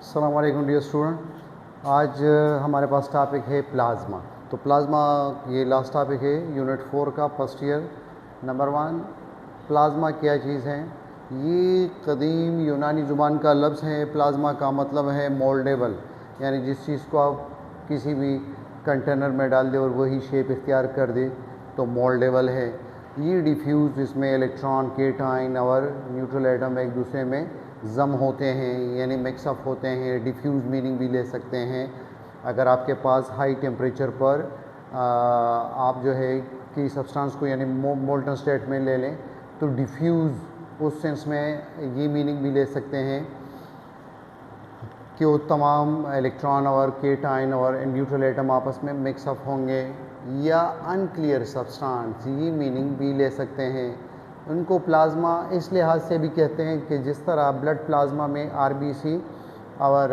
अस्सलाम वालेकुम dear student. आज हमारे पास टॉपिक है प्लाज्मा। तो प्लाज्मा ये लास्ट टॉपिक है यूनिट 4 का फर्स्ट ईयर। नंबर 1, प्लाज्मा क्या चीज़ है? ये कदीम यूनानी ज़ुबान का लफ्ज़ है। प्लाज्मा का मतलब है मोल्डेबल, यानी जिस चीज़ को आप किसी भी कंटेनर में डाल दें और वही शेप इख्तियार कर दे तो मोल्डेबल है। ये डिफ्यूज़, इसमें इलेक्ट्रॉन, केटाइन और न्यूट्रल एटम एक दूसरे में जम होते हैं, यानी मिक्सअप होते हैं। डिफ्यूज़ मीनिंग भी ले सकते हैं। अगर आपके पास हाई टेम्परेचर पर आप जो है कि सब्सटेंस को यानी मोल्टन स्टेट में ले लें तो डिफ्यूज़ उस सेंस में ये मीनिंग भी ले सकते हैं कि वो तमाम इलेक्ट्रॉन और केटाइन और न्यूट्रल एटम आपस में मिक्सअप होंगे, या अनक्लियर सब्सटेंस, ये मीनिंग भी ले सकते हैं। उनको प्लाज्मा इस लिहाज से भी कहते हैं कि जिस तरह ब्लड प्लाज्मा में आरबीसी और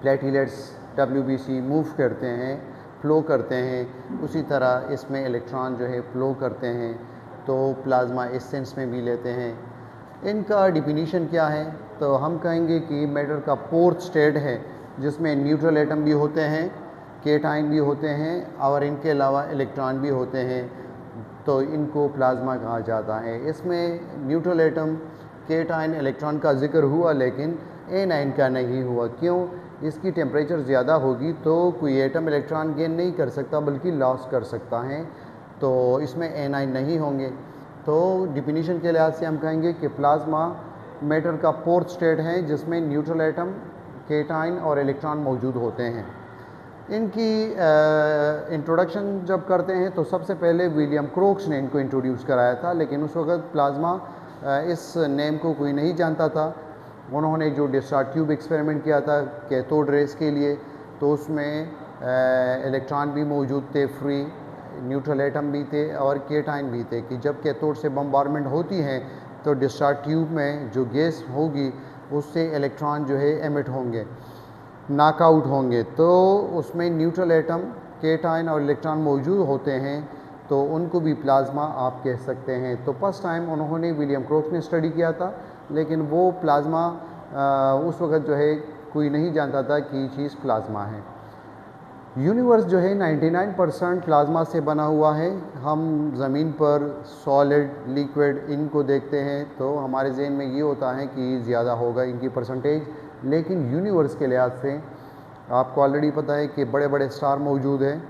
प्लेटलेट्स डब्ल्यूबीसी मूव करते हैं, फ़्लो करते हैं, उसी तरह इसमें इलेक्ट्रॉन जो है फ़्लो करते हैं। तो प्लाज्मा इस सेंस में भी लेते हैं। इनका डिफिनीशन क्या है? तो हम कहेंगे कि मैटर का फोर्थ स्टेट है जिसमें न्यूट्रल एटम भी होते हैं, केटाइन भी होते हैं और इनके अलावा इलेक्ट्रॉन भी होते हैं। तो इनको प्लाज्मा कहा जाता है। इसमें न्यूट्रल एटम, केटाइन, इलेक्ट्रॉन का जिक्र हुआ लेकिन A9 का नहीं हुआ। क्यों? इसकी टेम्परेचर ज़्यादा होगी तो कोई एटम इलेक्ट्रॉन गेन नहीं कर सकता बल्कि लॉस कर सकता है, तो इसमें A9 नहीं होंगे। तो डिफिनीशन के लिहाज से हम कहेंगे कि प्लाज्मा मैटर का फोर्थ स्टेट है जिसमें न्यूट्रल एटम, केटाइन और इलेक्ट्रॉन मौजूद होते हैं। इनकी इंट्रोडक्शन जब करते हैं तो सबसे पहले विलियम क्रोक्स ने इनको इंट्रोड्यूस कराया था, लेकिन उस वक्त प्लाज्मा इस नेम को कोई नहीं जानता था। उन्होंने जो डिस्चार्ज ट्यूब एक्सपेरिमेंट किया था कैथोड रेस के लिए, तो उसमें इलेक्ट्रॉन भी मौजूद थे, फ्री न्यूट्रल एटम भी थे और केटाइन भी थे कि जब कैथोड से बम्बार्डमेंट होती है तो डिस्चार्ज ट्यूब में जो गैस होगी उससे इलेक्ट्रॉन जो है एमिट होंगे, नॉकआउट होंगे। तो उसमें न्यूट्रल एटम, केटाइन और इलेक्ट्रॉन मौजूद होते हैं, तो उनको भी प्लाज्मा आप कह सकते हैं। तो फर्स्ट टाइम उन्होंने विलियम क्रोक्स ने स्टडी किया था, लेकिन वो प्लाज्मा उस वक्त जो है कोई नहीं जानता था कि चीज़ प्लाज्मा है। यूनिवर्स जो है 99% प्लाज्मा से बना हुआ है। हम ज़मीन पर सॉलिड, लिक्विड इनको देखते हैं तो हमारे जहन में ये होता है कि ज़्यादा होगा इनकी परसेंटेज, लेकिन यूनिवर्स के लिहाज से आपको ऑलरेडी पता है कि बड़े बड़े स्टार मौजूद हैं।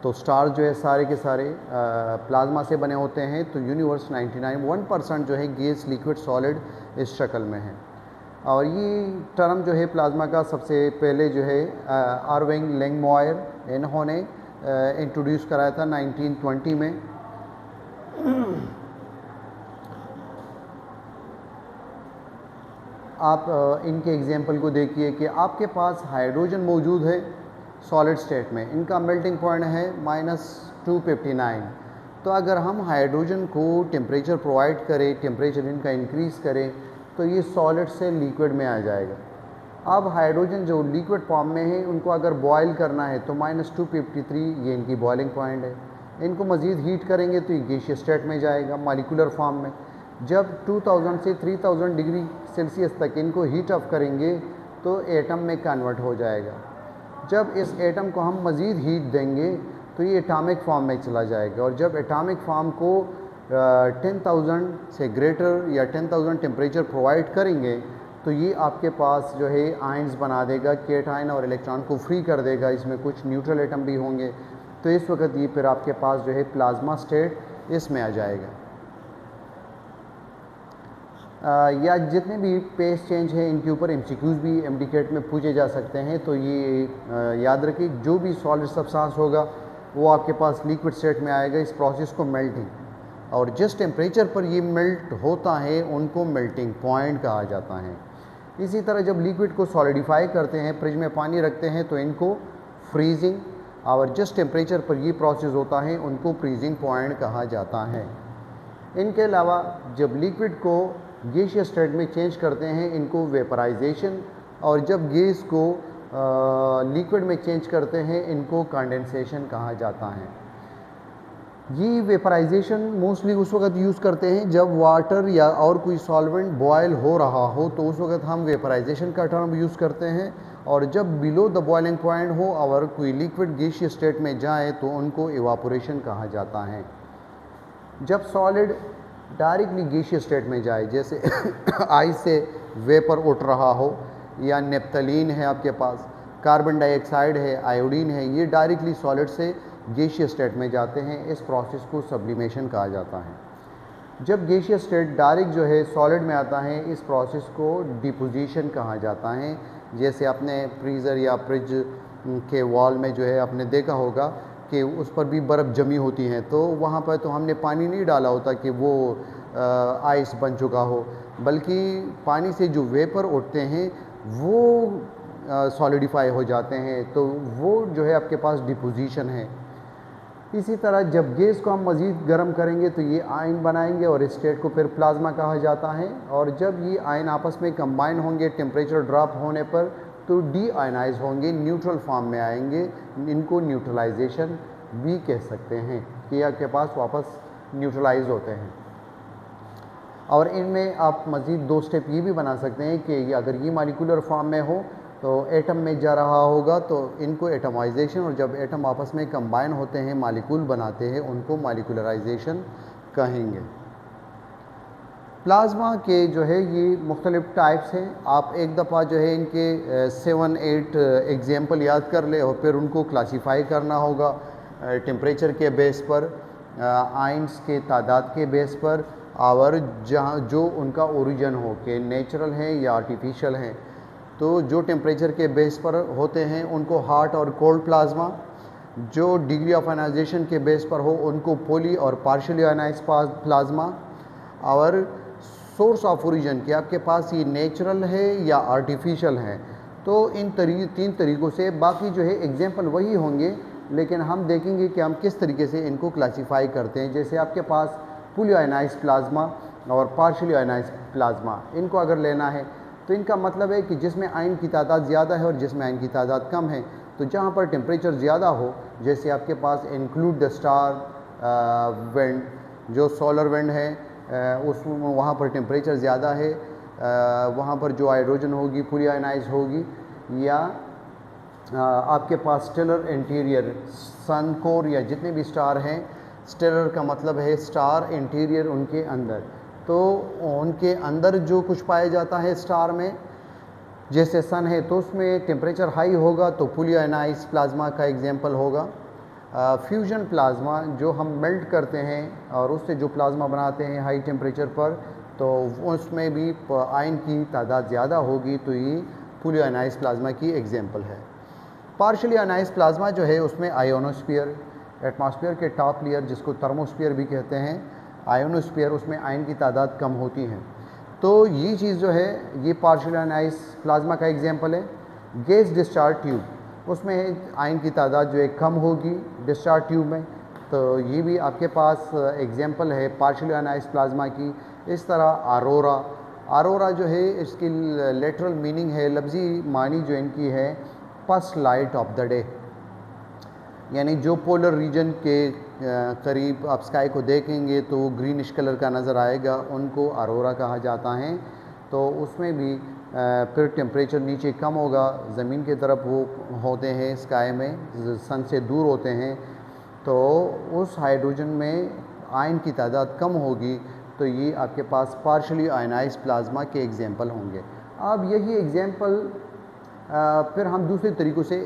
तो स्टार जो है सारे के सारे प्लाज्मा से बने होते हैं। तो यूनिवर्स 99% जो है गैस, लिक्विड, सॉलिड इस शक्ल में है। और ये टर्म जो है प्लाज्मा का सबसे पहले जो है अर्विंग लैंगमॉयर इन्होंने इंट्रोड्यूस कराया था 1920 में। आप इनके एग्जाम्पल को देखिए कि आपके पास हाइड्रोजन मौजूद है सॉलिड स्टेट में, इनका मेल्टिंग पॉइंट है -259। तो अगर हम हाइड्रोजन को टेम्परेचर प्रोवाइड करें, टेम्परेचर इनका इंक्रीज़ करें, तो ये सॉलिड से लिक्विड में आ जाएगा। अब हाइड्रोजन जो लिक्विड फॉर्म में है उनको अगर बॉयल करना है तो -253 ये इनकी बॉइलिंग पॉइंट है। इनको मज़ीद हीट करेंगे तो ये गैसियस स्टेट में जाएगा, मॉलिक्यूलर फॉर्म में। जब 2000 से 3000 डिग्री सेल्सियस तक इनको हीट अप करेंगे तो एटम में कन्वर्ट हो जाएगा। जब इस एटम को हम मज़ीद हीट देंगे तो ये एटॉमिक फॉर्म में चला जाएगा, और जब एटॉमिक फॉर्म को 10,000 से ग्रेटर या 10,000 टेम्परेचर प्रोवाइड करेंगे तो ये आपके पास जो है आयंस बना देगा, केटाइन और इलेक्ट्रॉन को फ्री कर देगा। इसमें कुछ न्यूट्रल एटम भी होंगे, तो इस वक्त ये फिर आपके पास जो है प्लाज्मा स्टेट इसमें आ जाएगा। या जितने भी पेस चेंज है इनके ऊपर MCQs भी MDCAT में पूछे जा सकते हैं। तो ये याद रखिए, जो भी सॉलिड सब्सटेंस होगा वो आपके पास लिक्विड स्टेट में आएगा। इस प्रोसेस को मेल्टिंग, और जिस टेम्परेचर पर ये मेल्ट होता है उनको मेल्टिंग पॉइंट कहा जाता है। इसी तरह जब लिक्विड को सॉलिडिफाई करते हैं, फ्रिज में पानी रखते हैं, तो इनको फ्रीजिंग, और जिस टेम्परेचर पर ये प्रोसेस होता है उनको फ्रीजिंग पॉइंट कहा जाता है। इनके अलावा जब लिक्विड को गैसियस स्टेट में चेंज करते हैं इनको वेपराइजेशन, और जब गैस को लिक्विड में चेंज करते हैं इनको कंडेंसेशन कहा जाता है। ये वेपराइजेशन मोस्टली उस वक्त यूज़ करते हैं जब वाटर या और कोई सॉल्वेंट बॉयल हो रहा हो, तो उस वक्त हम वेपराइजेशन का टर्म यूज़ करते हैं। और जब बिलो द बॉइलिंग पॉइंट हो और कोई लिक्विड गैसियस स्टेट में जाए तो उनको इवापोरेशन कहा जाता है। जब सॉलिड डायरेक्टली गैसियस स्टेट में जाए, जैसे आइस से वेपर उठ रहा हो, या नेप्थलीन है आपके पास, कार्बन डाइऑक्साइड है, आयोडीन है, ये डायरेक्टली सॉलिड से गैसियस स्टेट में जाते हैं। इस प्रोसेस को सब्लिमेशन कहा जाता है। जब गैसियस स्टेट डायरेक्ट जो है सॉलिड में आता है, इस प्रोसेस को डिपोजिशन कहा जाता है। जैसे आपने फ्रीज़र या फ्रिज के वॉल में जो है आपने देखा होगा कि उस पर भी बर्फ़ जमी होती है, तो वहाँ पर तो हमने पानी नहीं डाला होता कि वो आइस बन चुका हो, बल्कि पानी से जो वेपर उठते हैं वो सॉलिडिफाई हो जाते हैं, तो वो जो है आपके पास डिपोजिशन है। इसी तरह जब गैस को हम मज़ीद गर्म करेंगे तो ये आयन बनाएंगे और इस स्टेट को फिर प्लाज्मा कहा जाता है। और जब ये आयन आपस में कंबाइन होंगे टेम्परेचर ड्रॉप होने पर, तो डी आयनाइज होंगे, न्यूट्रल फॉर्म में आएंगे। इनको न्यूट्रलाइजेशन भी कह सकते हैं कि आपके पास वापस न्यूट्रलाइज होते हैं। और इनमें आप मज़ीद दो स्टेप ये भी बना सकते हैं कि अगर ये मॉलिक्यूलर फॉर्म में हो तो एटम में जा रहा होगा, तो इनको एटमाइजेशन, और जब एटम आपस में कंबाइन होते हैं मालिक्यूल बनाते हैं, उनको मॉलिक्यूलराइजेशन कहेंगे। प्लाज्मा के जो है ये मुख्तलिफ़ टाइप्स हैं। आप एक दफ़ा जो है इनके 7-8 एग्जाम्पल याद कर ले और फिर उनको क्लासीफाई करना होगा टेम्परेचर के बेस पर, आयंस के तादाद के बेस पर, और जहाँ जो उनका ओरिजिन हो कि नेचुरल है या आर्टिफिशियल है। तो जो टेम्परेचर के बेस पर होते हैं उनको हॉट और कोल्ड प्लाज्मा, जो डिग्री ऑफ आयनाइजेशन के बेस पर हो उनको पोली और पार्शियली आयनाइज प्लाज्मा, और सोर्स ऑफ ओरिजिन कि आपके पास ये नेचुरल है या आर्टिफिशियल है। तो इन तीन तरीक़ों से, बाकी जो है एग्जाम्पल वही होंगे, लेकिन हम देखेंगे कि हम किस तरीके से इनको क्लासीफाई करते हैं। जैसे आपके पास फुली आयनाइज प्लाज्मा और पार्शियली आयनाइज प्लाज्मा, इनको अगर लेना है तो इनका मतलब है कि जिसमें आयन की तादाद ज़्यादा है और जिसमें आयन की तादाद कम है। तो जहाँ पर टेम्परेचर ज़्यादा हो, जैसे आपके पास इंक्लूड द स्टार विंड, जो सोलर विंड है, उस वहाँ पर टेम्परेचर ज़्यादा है, वहाँ पर जो हाइड्रोजन होगी फुली आयनाइज होगी। या आपके पास स्टेलर इंटीरियर, सन कोर या जितने भी स्टार हैं, स्टेलर का मतलब है स्टार, इंटीरियर उनके अंदर, तो उनके अंदर जो कुछ पाया जाता है स्टार में, जैसे सन है तो उसमें टेम्परेचर हाई होगा तो फुली आयनाइज प्लाज्मा का एग्जांपल होगा। फ्यूजन प्लाज्मा, जो हम मेल्ट करते हैं और उससे जो प्लाज्मा बनाते हैं हाई टेम्परेचर पर, तो उसमें भी आयन की तादाद ज़्यादा होगी, तो ये फुली आयनाइज प्लाज्मा की एग्जांपल है। पार्शियली आयनाइज प्लाज्मा जो है उसमें आयोनोस्फीयर, एटमॉस्फेयर के टॉप लेयर जिसको थर्मोस्फीयर भी कहते हैं, आयोनोस्फीयर, उसमें आयन की तादाद कम होती है। तो ये चीज़ जो है ये पार्शियली आयनाइज प्लाज्मा का एग्जांपल है। गैस डिस्चार्ज ट्यूब, उसमें आयन की तादाद जो है कम होगी डिस्चार्ज ट्यूब में, तो ये भी आपके पास एग्जांपल है पार्शियली आयनाइज प्लाज्मा की। इस तरह आरोरा, आरोरा जो है इसकी लेटरल मीनिंग है, लफ्ज़ी मानी जो इनकी है first light of the day, यानी जो पोलर रीजन के करीब आप स्काई को देखेंगे तो वो ग्रीनिश कलर का नज़र आएगा, उनको अरोरा कहा जाता है। तो उसमें भी फिर टेम्परेचर नीचे कम होगा, ज़मीन की तरफ वो होते हैं स्काई में, सन से दूर होते हैं, तो उस हाइड्रोजन में आयन की तादाद कम होगी। तो ये आपके पास पार्शियली आयनाइज प्लाज्मा के एग्जांपल होंगे। अब यही एग्जांपल फिर हम दूसरे तरीक़ों से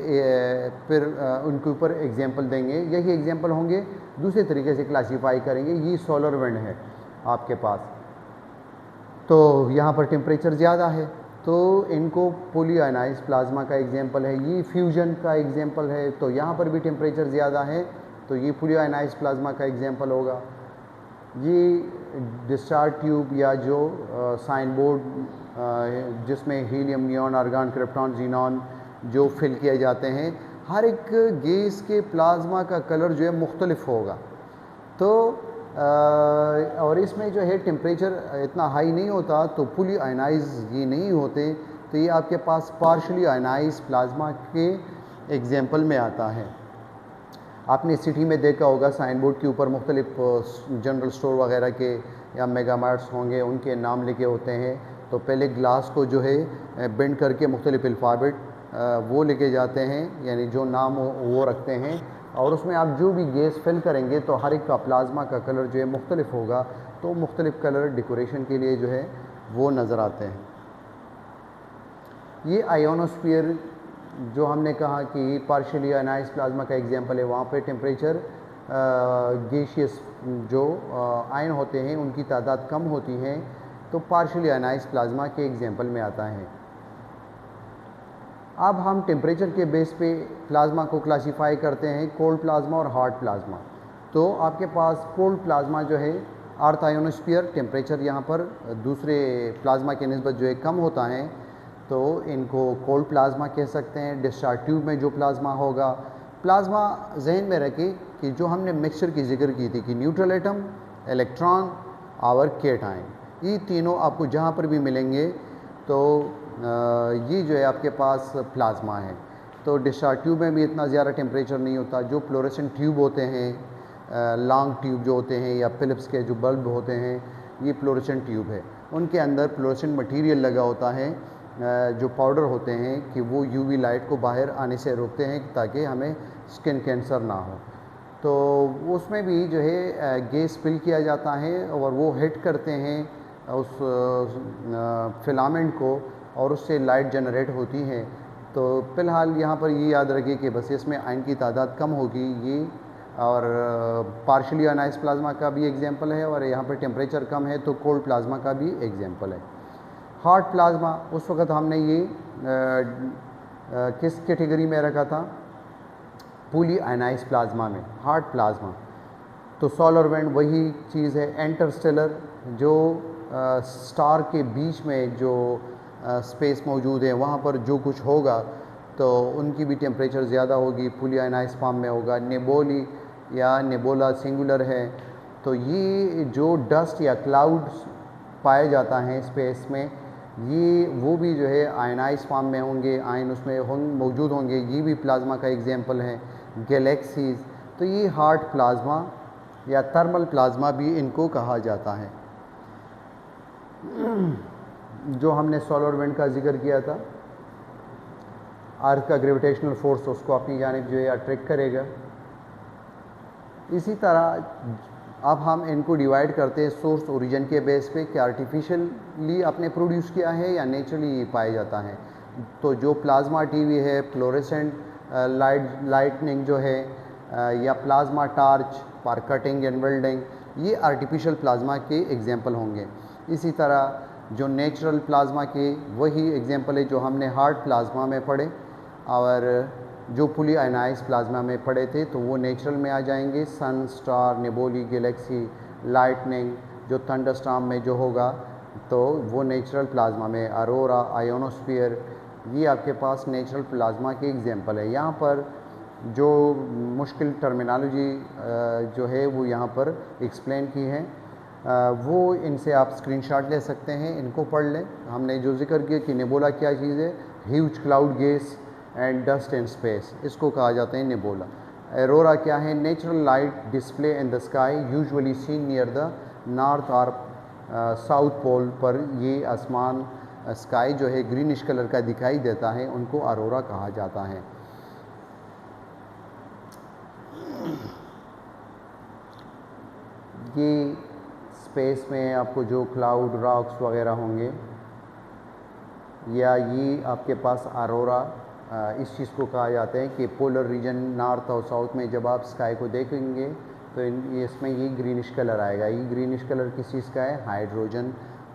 फिर उनके ऊपर एग्जांपल देंगे, यही एग्जांपल होंगे, दूसरे तरीके से क्लासीफाई करेंगे। ये सोलर विंड है आपके पास, तो यहाँ पर टेम्परेचर ज़्यादा है, तो इनको पोली आयनाइज प्लाज्मा का एग्जांपल है। ये फ्यूजन का एग्जांपल है, तो यहाँ पर भी टेम्परेचर ज़्यादा है, तो ये पोली आयनाइज प्लाज्मा का एग्जांपल होगा। ये डिस्चार्ज ट्यूब या जो साइन बोर्ड जिसमें helium, neon, argon, krypton, xenon जो फिल किए जाते हैं, हर एक गैस के प्लाज्मा का कलर जो है मुख्तलिफ होगा। तो और इसमें जो है टेम्परेचर इतना हाई नहीं होता, तो फुली आयनाइज ये नहीं होते, तो ये आपके पास पार्शियली आयनाइज प्लाज्मा के एग्जांपल में आता है। आपने सिटी में देखा होगा साइन बोर्ड के ऊपर मुख्तलिफ जनरल स्टोर वगैरह के या मेगा मार्ट्स होंगे, उनके नाम लिखे होते हैं। तो पहले ग्लास को जो है बेंड करके मुख्तलिफ अल्फ़ाबेट वो लिखे जाते हैं, यानी जो नाम वो रखते हैं, और उसमें आप जो भी गैस फिल करेंगे तो हर एक का प्लाज्मा का कलर जो है मुख्तलिफ होगा। तो मुख्तलिफ कलर डेकोरेशन के लिए जो है वो नज़र आते हैं। ये आयोनोस्फीयर जो हमने कहा कि पार्शियली आयनाइज प्लाज्मा का एग्जांपल है, वहाँ पे टेम्परेचर गैसियस जो आयन होते हैं उनकी तादाद कम होती है, तो पार्शियली आयनाइज प्लाज्मा के एग्जांपल में आता है। अब हम टेम्परेचर के बेस पे प्लाज्मा को क्लासीफाई करते हैं, कोल्ड प्लाज्मा और हॉट प्लाज्मा। तो आपके पास कोल्ड प्लाज्मा जो है अर्थ आयोनोस्फीयर, टेम्परेचर यहाँ पर दूसरे प्लाज्मा के निस्बत जो है कम होता है, तो इनको कोल्ड प्लाज्मा कह सकते हैं। डिस्चार्ज ट्यूब में जो प्लाज्मा होगा, प्लाज्मा जहन में रखें कि जो हमने मिक्सचर की जिक्र की थी कि न्यूट्रल एटम, इलेक्ट्रॉन और केटाइन, ये तीनों आपको जहाँ पर भी मिलेंगे तो ये जो है आपके पास प्लाज्मा है। तो डिस्चार्ज ट्यूब में भी इतना ज़्यादा टेम्परेचर नहीं होता। जो फ्लोरेसेंट ट्यूब होते हैं, लॉन्ग ट्यूब जो होते हैं, या फिलिप्स के जो बल्ब होते हैं, ये फ्लोरेसेंट ट्यूब है। उनके अंदर फ्लोरेसेंट मटेरियल लगा होता है, जो पाउडर होते हैं कि वो यूवी लाइट को बाहर आने से रोकते हैं ताकि हमें स्किन कैंसर ना हो। तो उसमें भी जो है गैस फिल किया जाता है और वो हिट करते हैं उस फिलामेंट को और उससे लाइट जनरेट होती है। तो फ़िलहाल यहाँ पर ये याद रखिए कि बस इसमें आयन की तादाद कम होगी, ये और पार्शियली आयनाइज प्लाज्मा का भी एग्जांपल है, और यहाँ पर टेम्परेचर कम है तो कोल्ड प्लाज्मा का भी एग्जांपल है। हॉट प्लाज्मा उस वक़्त हमने ये किस कैटेगरी में रखा था? फुली आयनाइज प्लाज्मा में, हॉट प्लाज्मा। तो सोलर विंड वही चीज़ है, इंटरस्टेलर जो स्टार के बीच में जो स्पेस मौजूद है वहाँ पर जो कुछ होगा तो उनकी भी टेम्परेचर ज़्यादा होगी, फुली आयनाइज फॉर्म में होगा। नेबोली या नेबोला सिंगुलर है, तो ये जो डस्ट या क्लाउड्स पाया जाता है स्पेस में, ये वो भी जो है आयनाइज फॉर्म में होंगे, आयन उसमें मौजूद होंगे, ये भी प्लाज्मा का एग्जांपल है। गैलेक्सीज, तो ये हॉट प्लाज्मा या थर्मल प्लाज्मा भी इनको कहा जाता है। जो हमने सोलर विंड का जिक्र किया था, अर्थ का ग्रेविटेशनल फोर्स उसको अपनी जानिब जो है अट्रैक्ट करेगा। इसी तरह अब हम इनको डिवाइड करते हैं सोर्स ओरिजिन के बेस पे कि आर्टिफिशियली आपने प्रोड्यूस किया है या नेचुरली पाया जाता है। तो जो प्लाज्मा टीवी है, फ्लोरेसेंट लाइटनिंग जो है, या plasma torch for cutting and welding, ये आर्टिफिशियल प्लाज्मा के एग्जांपल होंगे। इसी तरह जो नेचुरल प्लाज्मा के वही एग्जांपल है जो हमने हार्ड प्लाज्मा में पढ़े, और जो फुली आयनाइज प्लाज्मा में पढ़े थे तो वो नेचुरल में आ जाएंगे। सन, स्टार, नेबोली, गैलेक्सी, लाइटनिंग, जो थंडरस्टॉर्म में जो होगा तो वो नेचुरल प्लाज्मा में। अरोरा, आयोनोस्फीयर, ये आपके पास नेचुरल प्लाज्मा के एग्जांपल है। यहाँ पर जो मुश्किल टर्मिनोलॉजी जो है वो यहाँ पर एक्सप्लेन की है, वो इनसे आप स्क्रीनशॉट ले सकते हैं, इनको पढ़ लें। हमने जो जिक्र किया कि नेबुला क्या चीज़ है, huge cloud gas and dust in space, इसको कहा जाता है नेबुला। एरोरा क्या है? Natural light display in the sky usually scene near the north और साउथ पोल पर। ये आसमान स्काई जो है ग्रीनिश कलर का दिखाई देता है, उनको अरोरा कहा जाता है। ये स्पेस में आपको जो क्लाउड, रॉक्स वगैरह होंगे, या ये आपके पास अरोरा, इस चीज़ को कहा जाता है कि पोलर रीजन नॉर्थ और साउथ में जब आप स्काई को देखेंगे तो इसमें ये ग्रीनिश कलर आएगा। ये ग्रीनिश कलर किस चीज़ का है? हाइड्रोजन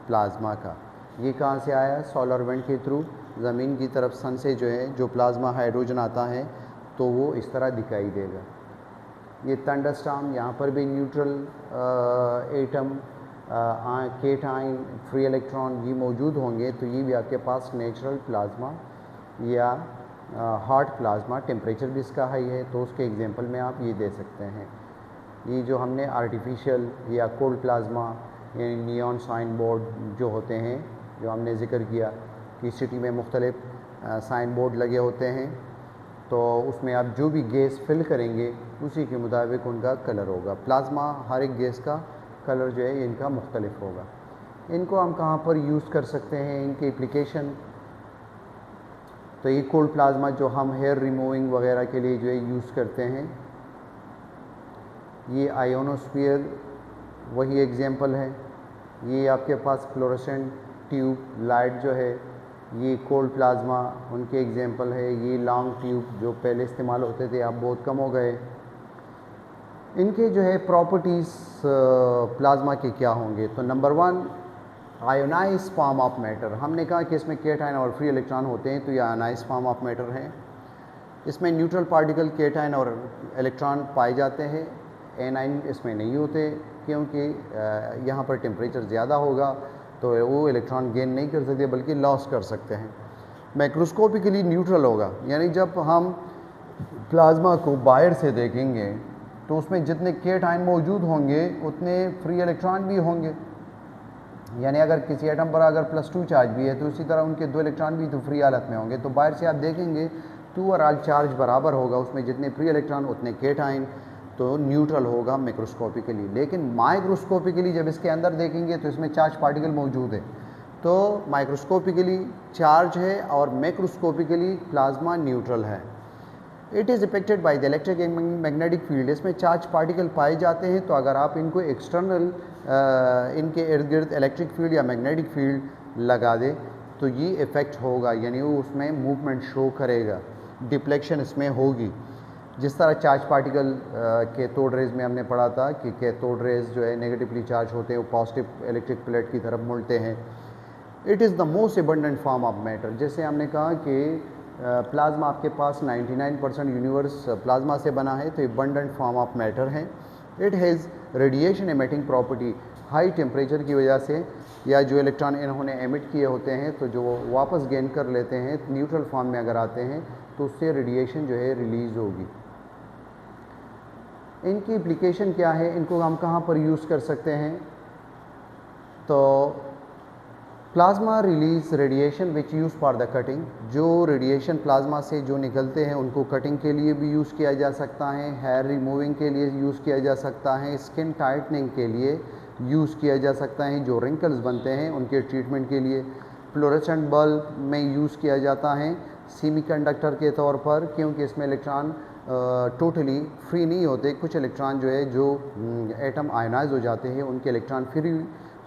प्लाज्मा का। ये कहाँ से आया? सोलर विंड के थ्रू ज़मीन की तरफ सन से जो है जो प्लाज्मा हाइड्रोजन आता है तो वो इस तरह दिखाई देगा। ये थंडरस्टॉर्म, यहाँ पर भी neutral atom, cation, free electron ये मौजूद होंगे, तो ये भी आपके पास नेचुरल प्लाज्मा या हॉट प्लाज्मा, टेम्परेचर भी इसका हाई है तो उसके एग्जांपल में आप ये दे सकते हैं। ये जो हमने आर्टिफिशियल या कोल्ड प्लाज्मा यानी नियॉन साइन बोर्ड जो होते हैं, जो हमने ज़िक्र किया कि सिटी में मुख्तलिफ साइन बोर्ड लगे होते हैं, तो उसमें आप जो भी गैस फिल करेंगे उसी के मुताबिक उनका कलर होगा। प्लाज्मा हर एक गैस का कलर जो है इनका मुख्तलिफ होगा। इनको हम कहाँ पर यूज़ कर सकते हैं, इनकी एप्लीकेशन, तो ये कोल्ड प्लाज्मा जो हम हेयर रिमूविंग वगैरह के लिए जो है यूज़ करते हैं, ये आयोनोस्फीयर वही एग्जांपल है। ये आपके पास फ्लोरोसेंट ट्यूब लाइट जो है ये कोल्ड प्लाज्मा उनके एग्जांपल है। ये लॉन्ग ट्यूब जो पहले इस्तेमाल होते थे अब बहुत कम हो गए। इनके जो है प्रॉपर्टीज़ प्लाज्मा के क्या होंगे, तो number 1 ionize form of matter. हमने कहा कि इसमें केटाइन और फ्री इलेक्ट्रॉन होते हैं, तो ये आयोनाइज फॉर्म ऑफ मैटर है। इसमें न्यूट्रल पार्टिकल केटाइन और इलेक्ट्रॉन पाए जाते हैं। एनाइन इसमें नहीं होते क्योंकि यहाँ पर टेम्परेचर ज़्यादा होगा तो वो इलेक्ट्रॉन गेन नहीं कर सकते बल्कि लॉस कर सकते हैं। मैक्रोस्कोपिकली न्यूट्रल होगा, यानी जब हम प्लाज्मा को बाहर से देखेंगे तो उसमें जितने केटाइन मौजूद होंगे उतने फ्री इलेक्ट्रॉन भी होंगे। यानी अगर किसी एटम पर अगर +2 चार्ज भी है तो उसी तरह उनके 2 इलेक्ट्रॉन भी तो फ्री हालत में होंगे। तो बाहर से आप देखेंगे तो ओवरऑल चार्ज बराबर होगा, उसमें जितने फ्री इलेक्ट्रॉन उतने केटाइन, तो न्यूट्रल होगा मैक्रोस्कोपिकली। लेकिन माइक्रोस्कोपिकली जब इसके अंदर देखेंगे तो इसमें चार्ज पार्टिकल मौजूद है, तो माइक्रोस्कोपिकली चार्ज है और मैक्रोस्कोपिकली प्लाज्मा न्यूट्रल है। It is affected by the electric and magnetic field. इसमें चार्ज पार्टिकल पाए जाते हैं, तो अगर आप इनको एक्सटर्नल इनके इर्द गिर्द इलेक्ट्रिक फील्ड या मैग्नेटिक फील्ड लगा दें तो ये इफ़ेक्ट होगा, यानी वो उसमें मूवमेंट शो करेगा, डिफ्लेक्शन इसमें होगी। जिस तरह चार्ज पार्टिकल कैथोड रेज में हमने पढ़ा था कि कैथोड रेज जो है नेगेटिवली चार्ज होते हैं, वो पॉजिटिव इलेक्ट्रिक प्लेट की तरफ मुड़ते हैं। It is the most abundant form of matter. जैसे हमने कहा कि प्लाज्मा आपके पास 99% यूनिवर्स प्लाज्मा से बना है, तो एबंडेंट फॉर्म ऑफ मैटर है। It has radiation emitting property. High temperature की वजह से या जो इलेक्ट्रॉन इन्होंने एमिट किए होते हैं तो जो वापस गेन कर लेते हैं न्यूट्रल फॉर्म में अगर आते हैं तो उससे रेडिएशन जो है रिलीज़ होगी। इनकी एप्लीकेशन क्या है, इनको हम कहाँ पर यूज़ कर सकते हैं, तो plasma release radiation which use for the cutting. जो रेडिएशन प्लाज्मा से जो निकलते हैं उनको कटिंग के लिए भी यूज़ किया जा सकता है, हेयर रिमूविंग के लिए यूज़ किया जा सकता है, स्किन टाइटनिंग के लिए यूज़ किया जा सकता है, जो रिंकल्स बनते हैं उनके ट्रीटमेंट के लिए। फ्लोरेसेंट बल्ब में यूज़ किया जाता है सेमीकंडक्टर के तौर पर, क्योंकि इसमें इलेक्ट्रॉन टोटली फ्री नहीं होते। कुछ इलेक्ट्रॉन जो है जो एटम आयनाइज हो जाते हैं उनके इलेक्ट्रॉन फ्री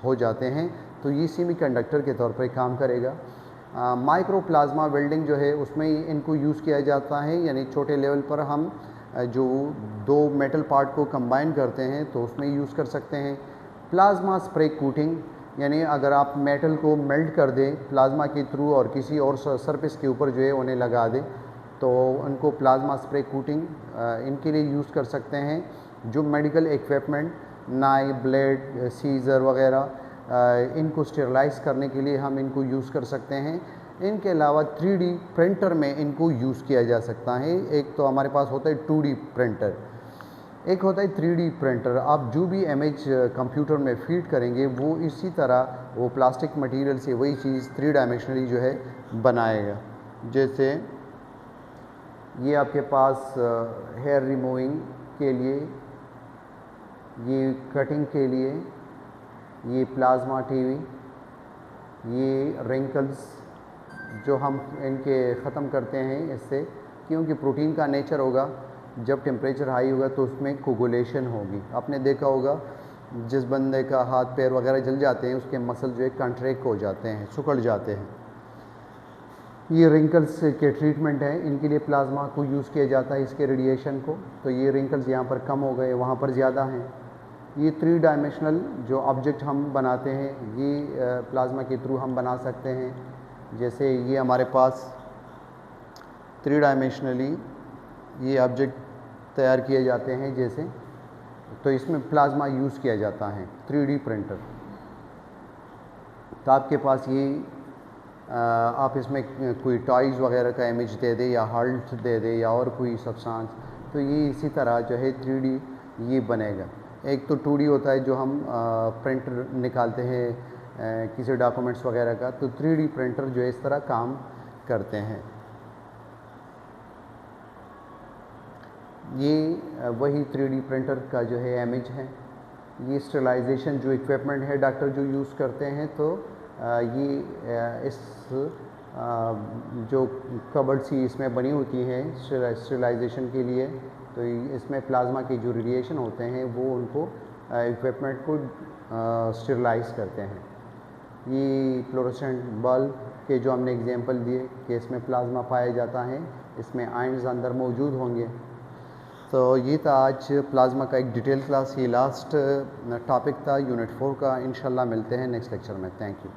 हो जाते हैं, तो ये सेमीकंडक्टर के तौर पर काम करेगा। माइक्रो प्लाज्मा वेल्डिंग जो है उसमें इनको यूज़ किया जाता है, यानी छोटे लेवल पर हम जो 2 मेटल पार्ट को कंबाइन करते हैं तो उसमें यूज़ कर सकते हैं। प्लाज्मा स्प्रे कोटिंग, यानी अगर आप मेटल को मेल्ट कर दें प्लाज्मा के थ्रू और किसी और सरफेस के ऊपर जो है उन्हें लगा दें तो उनको प्लाज्मा स्प्रे कोटिंग इनके लिए यूज़ कर सकते हैं। जो medical equipment knife, blade, scissor वगैरह इनको स्टेरलाइज करने के लिए हम इनको यूज़ कर सकते हैं। इनके अलावा 3D प्रिंटर में इनको यूज़ किया जा सकता है। एक तो हमारे पास होता है 2D प्रिंटर, एक होता है 3D प्रिंटर। आप जो भी इमेज कंप्यूटर में फीड करेंगे वो इसी तरह वो प्लास्टिक मटेरियल से वही चीज़ 3 डायमेंशनली जो है बनाएगा। जैसे ये आपके पास हेयर रिमूविंग के लिए, ये कटिंग के लिए, ये प्लाज्मा टीवी, ये रिंकल्स जो हम इनके ख़त्म करते हैं इससे, क्योंकि प्रोटीन का नेचर होगा जब टेम्परेचर हाई होगा तो उसमें कोगुलेशन होगी। आपने देखा होगा जिस बंदे का हाथ पैर वगैरह जल जाते हैं उसके मसल जो है कंट्रैक्ट हो जाते हैं, सिकुड़ जाते हैं। ये रिंकल्स के ट्रीटमेंट है, इनके लिए प्लाज्मा को यूज़ किया जाता है, इसके रेडिएशन को। तो ये रिंकल्स यहाँ पर कम हो गए, वहाँ पर ज़्यादा हैं। ये 3 डायमेंशनल जो ऑब्जेक्ट हम बनाते हैं ये प्लाज्मा के थ्रू हम बना सकते हैं। जैसे ये हमारे पास 3 डायमेंशनली ये ऑब्जेक्ट तैयार किए जाते हैं जैसे, तो इसमें प्लाज्मा यूज़ किया जाता है 3D प्रिंटर। तो आपके पास ये आप इसमें कोई टॉयज़ वगैरह का इमेज दे दे या हार्ट दे दे या और कोई सब्सटेंस, तो ये इसी तरह जो है 3D ये बनेगा। एक तो 2D होता है जो हम प्रिंटर निकालते हैं किसी डॉक्यूमेंट्स वगैरह का, तो 3D प्रिंटर जो है इस तरह काम करते हैं। ये वही 3D प्रिंटर का जो है इमेज है। ये स्टरलाइजेशन जो इक्विपमेंट है डॉक्टर जो यूज़ करते हैं, तो ये इस जो कबर्ड सी इसमें बनी होती हैं स्टरलाइजेशन के लिए, तो इसमें प्लाज्मा के जो रेडिएशन होते हैं वो उनको इक्विपमेंट को स्टरलाइज करते हैं। ये फ्लोरोसेंट बल्ब के जो हमने एग्जांपल दिए कि इसमें प्लाज्मा पाया जाता है, इसमें आयन्स अंदर मौजूद होंगे। तो ये था आज प्लाज्मा का एक डिटेल क्लास। ये लास्ट टॉपिक था यूनिट 4 का। इंशाल्लाह मिलते हैं नेक्स्ट लेक्चर में। Thank you.